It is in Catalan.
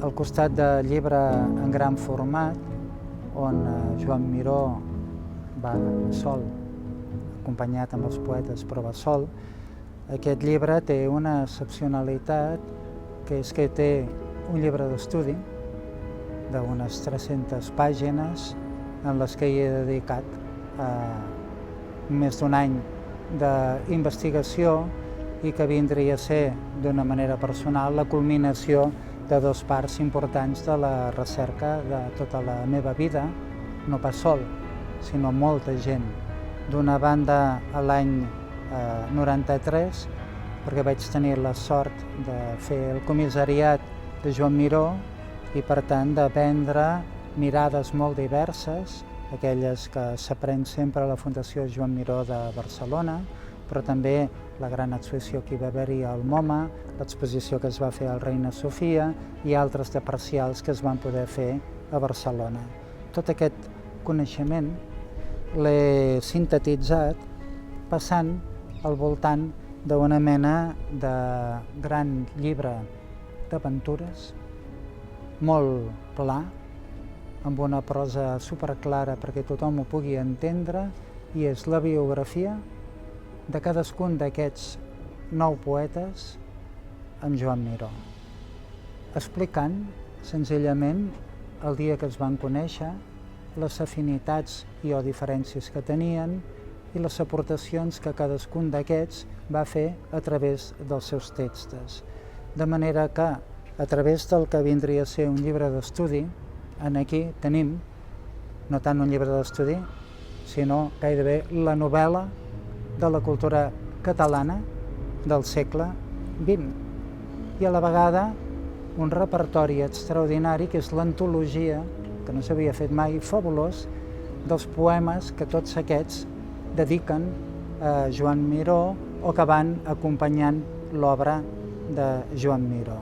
al costat del llibre en gran format, on Joan Miró va sol, acompanyat amb els poetes, però va sol. Aquest llibre té una excepcionalitat, que és que té un llibre d'estudi d'unes 300 pàgines en les que hi he dedicat més d'un any d'investigació i que vindria a ser d'una manera personal la culminació de dues parts importants de la recerca de tota la meva vida, no pas sol, sinó molta gent. D'una banda, a l'any 93, perquè vaig tenir la sort de fer el comissariat de Joan Miró i, per tant, d'aprendre mirades molt diverses, aquelles que s'aprèn sempre a la Fundació Joan Miró de Barcelona, però també la gran exposició que hi va haver-hi al MoMA, l'exposició que es va fer al Reina Sofia i altres de parcials que es van poder fer a Barcelona. Tot aquest coneixement l'he sintetitzat passant al voltant d'una mena de gran llibre d'aventures, molt pla, amb una prosa superclara perquè tothom ho pugui entendre, i és la biografia de cadascun d'aquests 9 poetes amb Joan Miró, explicant senzillament el dia que es van conèixer, les afinitats i o diferències que tenien i les aportacions que cadascun d'aquests va fer a través dels seus textos. De manera que, a través del que vindria a ser un llibre d'estudi, aquí tenim no tant un llibre d'estudi, sinó gairebé la novel·la de la cultura catalana del segle XX. I a la vegada un repertori extraordinari que és l'antologia, que no s'havia fet mai, fabulós, dels poemes que tots aquests dediquen a Joan Miró o que van acompanyant l'obra de Joan Miró.